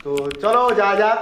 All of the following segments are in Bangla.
তো চলো যা যাক।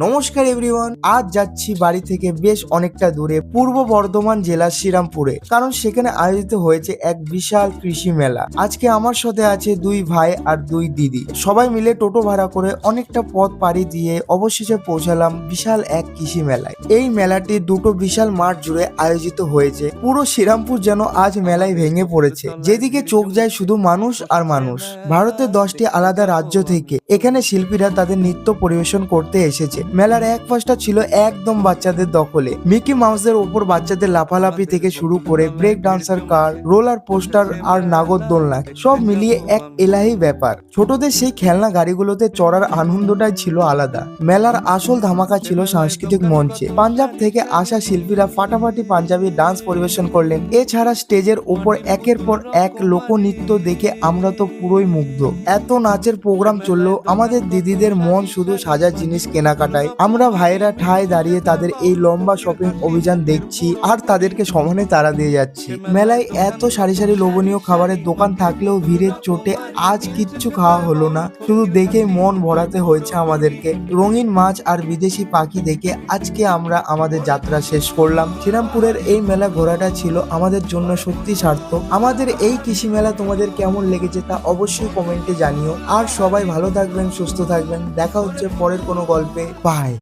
নমস্কার এভরিওয়ান, আজ যাচ্ছি বাড়ি থেকে বেশ অনেকটা দূরে পূর্ব বর্ধমান জেলার শ্রীরামপুরে, কারণ সেখানে আয়োজিত হয়েছে এক বিশাল কৃষি মেলা। আজকে আমার সাথে আছে দুই ভাই আর দুই দিদি, সবাই মিলে টোটো ভাড়া করে অনেকটা পথ পাড়ি দিয়ে অবশেষে পৌঁছালাম বিশাল এক কৃষি মেলায়। এই মেলাটি দুটো বিশাল মাঠ জুড়ে আয়োজিত হয়েছে। পুরো শ্রীরামপুর যেন আজ মেলায় ভেঙে পড়েছে, যেদিকে চোখ যায় শুধু মানুষ আর মানুষ। ভারতের 10টি আলাদা রাজ্য থেকে এখানে শিল্পীরা তাদের নৃত্য পরিবেশন করতে এসেছে। মেলার এক পাশটা ছিল একদম বাচ্চাদের দখলে। মিকি মাউসের ওপর বাচ্চাদের লাফালাফি থেকে শুরু করে ব্রেক ডান্সার, কার রোলার পোস্টার আর নাগরদোলনা, সব মিলিয়ে এক এলাহি ব্যাপার। ছোটদের সেই খেলনা গাড়িগুলোতে চড়ার আনন্দটাই ছিল আলাদা। মেলার আসল ধামাকা ছিল সাংস্কৃতিক মঞ্চে। পাঞ্জাব থেকে আসা শিল্পীরা ফাটাফাটি পাঞ্জাবি ডান্স পরিবেশন করলেন। এছাড়া স্টেজের ওপর একের পর এক লোকনৃত্য দেখে আমরা তো পুরোই মুগ্ধ। এত নাচের প্রোগ্রাম চললেও আমাদের দিদিদের মন শুধু সাজার জিনিস কেনাকাটায়। আমরা ভাইয়েরা ঠায় দাঁড়িয়ে তাদের এই লম্বা শপিং অভিযান দেখছি আর তাদেরকে সমানে তাড়া দিয়ে যাচ্ছি। মেলায় এত সারি সারি লোভনীয় খাবারের দোকান থাকলেও ভিড়ের চোটে আজ কিচ্ছু খাওয়া হলো না। শুধু দেখে মন ভরাতে হয়েছে আমাদেরকে। রঙিন মাছ আর বিদেশি পাখি দেখে আজকে আমরা আমাদের যাত্রা শেষ করলাম। শ্রীরামপুরের এই মেলা ঘোরাটা ছিল আমাদের জন্য সত্যি সার্থক। আমাদের এই কৃষি মেলা তোমাদের কেমন লেগেছে তা অবশ্যই কমেন্টে জানিও। আর সবাই ভালো থাকবেন, সুস্থ থাকবেন। দেখা হচ্ছে পরের কোনো গল্পে। বাই।